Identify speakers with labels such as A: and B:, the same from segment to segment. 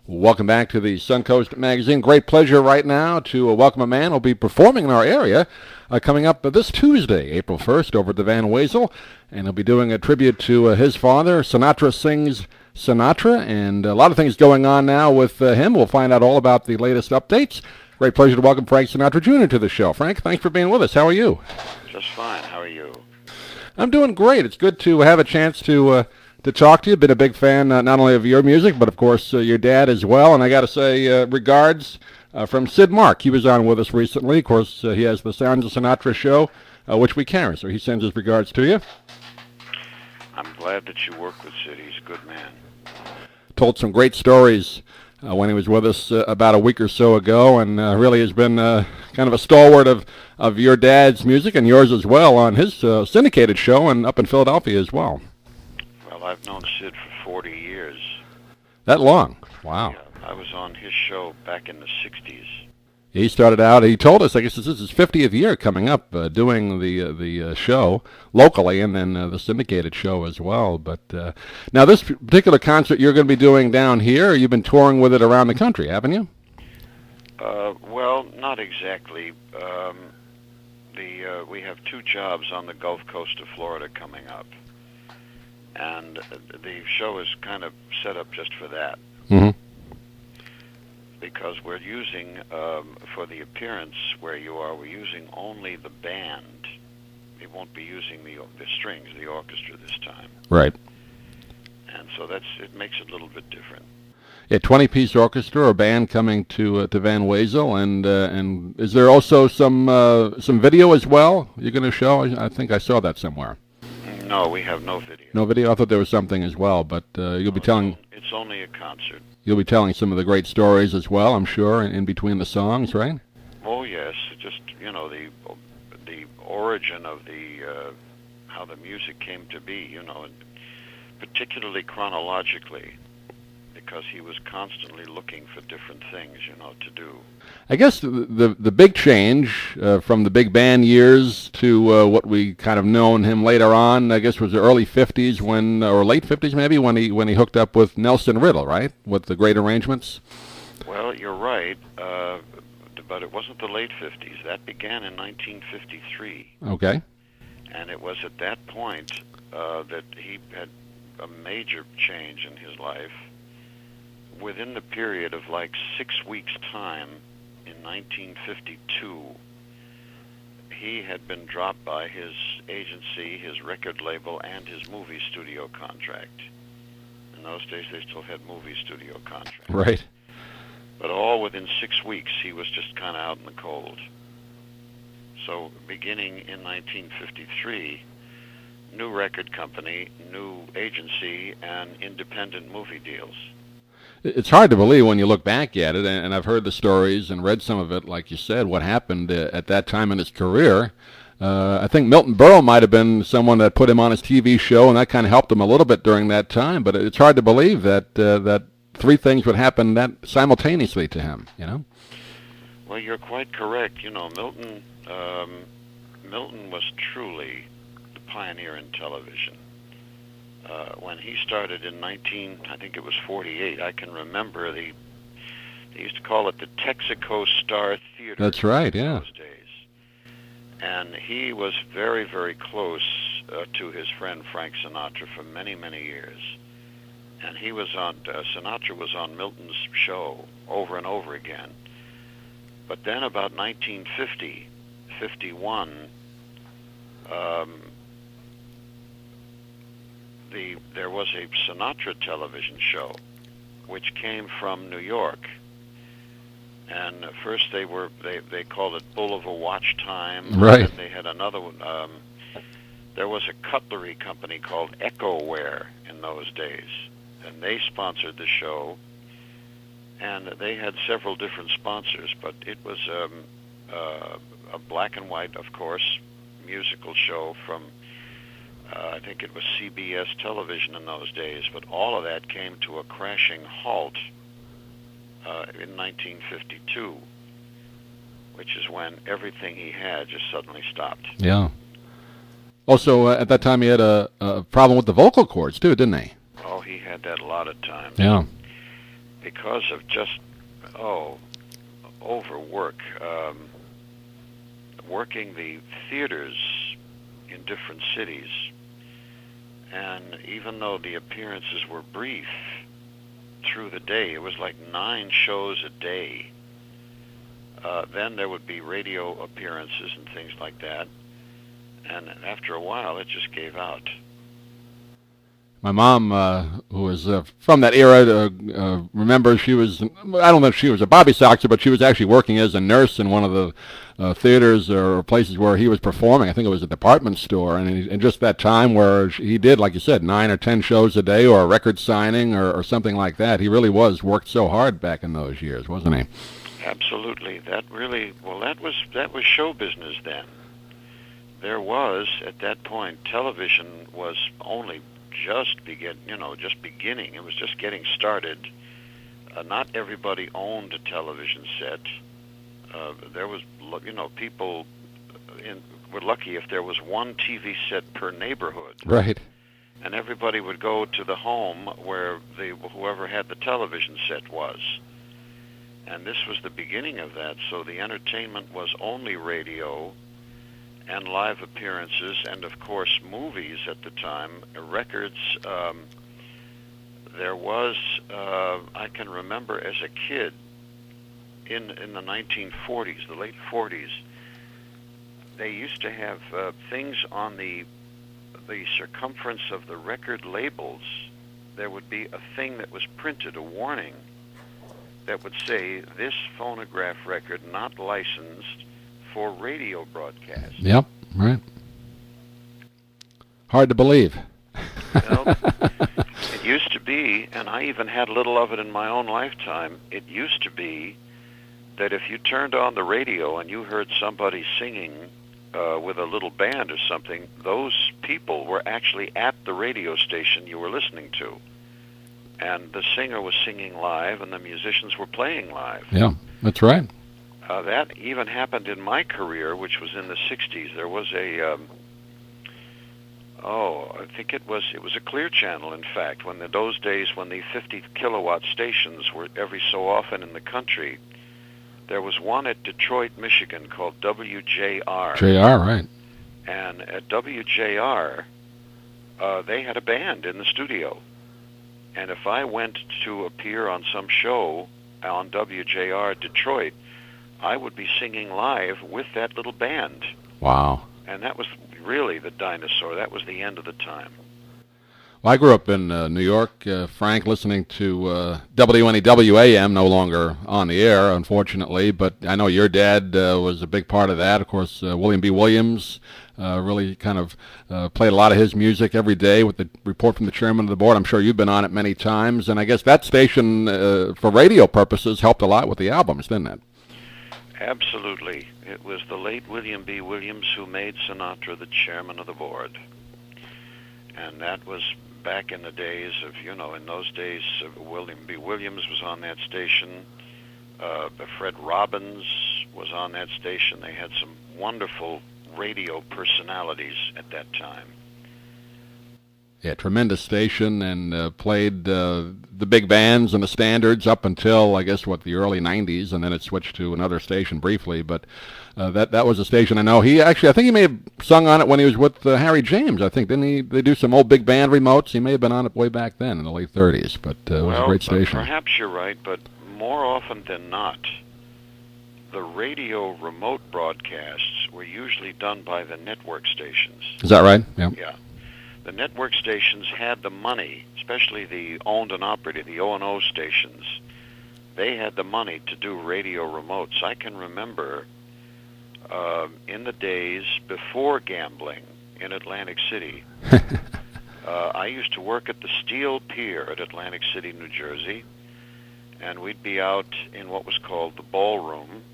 A: Welcome back to the Suncoast Magazine. Great pleasure right now to welcome a man who will be performing in our area coming up this Tuesday, April 1st, over at the Van Wezel. And he'll be doing a tribute to his father, Sinatra Sings Sinatra, and a lot of things going on now with him. We'll find out all about the latest updates. Great pleasure to welcome Frank Sinatra Jr. to the show. Frank, thanks for being with us. How are you?
B: Just fine. How are you?
A: I'm doing great. It's good to have a chance to talk to you. Been a big fan not only of your music, but of course your dad as well. And I got to say, regards from Sid Mark. He was on with us recently. Of course, he has the Sounds of Sinatra show, which we carry. So he sends his regards to you.
B: I'm glad that you work with Sid. He's a good man.
A: Told some great stories when he was with us about a week or so ago, and really has been kind of a stalwart of your dad's music and yours as well on his syndicated show and up in Philadelphia as well.
B: Well, I've known Sid for 40 years.
A: That long? Wow.
B: Yeah, I was on his show back in the 60s.
A: He started out, he told us, I guess this is his 50th year coming up, doing the show locally and then the syndicated show as well. But now this particular concert you're going to be doing down here, you've been touring with it around the country, haven't you?
B: Well, not exactly. We have two jobs on the Gulf Coast of Florida coming up. And the show is kind of set up just for that.
A: Mm-hmm.
B: Because we're using, for the appearance where you are, we're using only the band. We won't be using the strings, the orchestra this time.
A: Right.
B: And so it makes it a little bit different.
A: A 20-piece orchestra or band coming to Van Wezel, and is there also some video as well you're going to show? I think I saw that somewhere.
B: No, we have no video.
A: No video? I thought there was something as well, but you'll be telling...
B: It's only a concert.
A: You'll be telling some of the great stories as well, I'm sure, in between the songs, right?
B: Oh, yes. Just, the origin of how the music came to be, particularly chronologically, because he was constantly looking for different things, to do.
A: I guess the big change from the big band years to what we kind of known him later on, I guess, was the early 50s or late 50s maybe, when he hooked up with Nelson Riddle, right, with the great arrangements?
B: Well, you're right, but it wasn't the late 50s. That began in 1953.
A: Okay.
B: And it was at that point that he had a major change in his life. Within the period of like 6 weeks' time, in 1952, he had been dropped by his agency, his record label, and his movie studio contract. In those days, they still had movie studio contracts.
A: Right.
B: But all within 6 weeks, he was just kind of out in the cold. So beginning in 1953, new record company, new agency, and independent movie deals.
A: It's hard to believe when you look back at it, and I've heard the stories and read some of it, like you said, what happened at that time in his career. I think Milton Berle might have been someone that put him on his TV show, and that kind of helped him a little bit during that time, but it's hard to believe that three things would happen that simultaneously to him,
B: Well, you're quite correct. Milton was truly the pioneer in television. When he started in I think it was 48, I can remember they used to call it the Texaco Star Theater.
A: That's right, yeah.
B: Those days. And he was very, very close to his friend Frank Sinatra for many, many years. And he was Sinatra was on Milton's show over and over again. But then about 1950, 51, there was a Sinatra television show, which came from New York. And first they called it Bull of a Watch Time.
A: Right.
B: And they had another one. There was a cutlery company called Echoware in those days, and they sponsored the show. And they had several different sponsors, but it was a black and white, of course, musical show from. I think it was CBS television in those days, but all of that came to a crashing halt in 1952, which is when everything he had just suddenly stopped.
A: Yeah. Also, at that time, he had a problem with the vocal cords, too, didn't he?
B: Oh, he had that a lot of times.
A: Yeah.
B: because of just, overwork, working the theaters in different cities. And even though the appearances were brief through the day, it was like 9 shows a day. Then there would be radio appearances and things like that. And after a while, it just gave out.
A: My mom, who was from that era, remembers she was, I don't know if she was a Bobby Soxer, but she was actually working as a nurse in one of the theaters or places where he was performing. I think it was a department store. And just that time where he did, like you said, 9 or 10 shows a day or a record signing or something like that. He really worked so hard back in those years, wasn't he?
B: Absolutely. That was show business then. There was, at that point, television was only just beginning. It was just getting started. Not everybody owned a television set. There was, people were lucky if there was one TV set per neighborhood.
A: Right.
B: And everybody would go to the home where whoever had the television set was. And this was the beginning of that. So the entertainment was only radio and live appearances, and of course movies at the time, records. There was, I can remember as a kid, in the 1940s, the late 40s, they used to have things on the circumference of the record labels. There would be a thing that was printed, a warning, that would say, "This phonograph record not licensed for radio broadcast."
A: Yep, right. Hard to believe.
B: It used to be, and I even had a little of it in my own lifetime, it used to be that if you turned on the radio and you heard somebody singing with a little band or something, those people were actually at the radio station you were listening to. And the singer was singing live and the musicians were playing live.
A: Yeah, that's right.
B: That even happened in my career, which was in the 60s. There was I think it was a Clear Channel, in fact, those days when the 50 kilowatt stations were every so often in the country. There was one at Detroit, Michigan called WJR.
A: JR, right.
B: And at WJR, they had a band in the studio. And if I went to appear on some show on WJR Detroit, I would be singing live with that little band.
A: Wow.
B: And that was really the dinosaur. That was the end of the time.
A: Well, I grew up in New York, Frank, listening to WNEW AM, no longer on the air, unfortunately, but I know your dad was a big part of that. Of course, William B. Williams really kind of played a lot of his music every day with the report from the chairman of the board. I'm sure you've been on it many times, and I guess that station, for radio purposes, helped a lot with the albums, didn't it?
B: Absolutely. It was the late William B. Williams who made Sinatra the chairman of the board. And that was back in the days of, in those days, William B. Williams was on that station. Fred Robbins was on that station. They had some wonderful radio personalities at that time.
A: Yeah, tremendous station, and played the big bands and the standards up until, I guess, the early 90s, and then it switched to another station briefly. But that was a station I know. I think he may have sung on it when he was with Harry James, I think. Didn't he? They do some old big band remotes. He may have been on it way back then in the late 30s, but it was a great station.
B: Perhaps you're right, but more often than not, the radio remote broadcasts were usually done by the network stations.
A: Is that right? Yeah.
B: Yeah. The network stations had the money, especially the owned and operated, the O&O stations. They had the money to do radio remotes. I can remember in the days before gambling in Atlantic City, I used to work at the Steel Pier at Atlantic City, New Jersey, and we'd be out in what was called the ballroom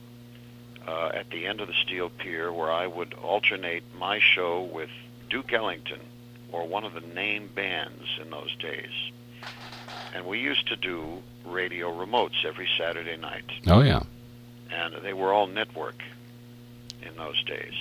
B: at the end of the Steel Pier, where I would alternate my show with Duke Ellington, or one of the name bands in those days. And we used to do radio remotes every Saturday night.
A: Oh, yeah.
B: And they were all network in those days.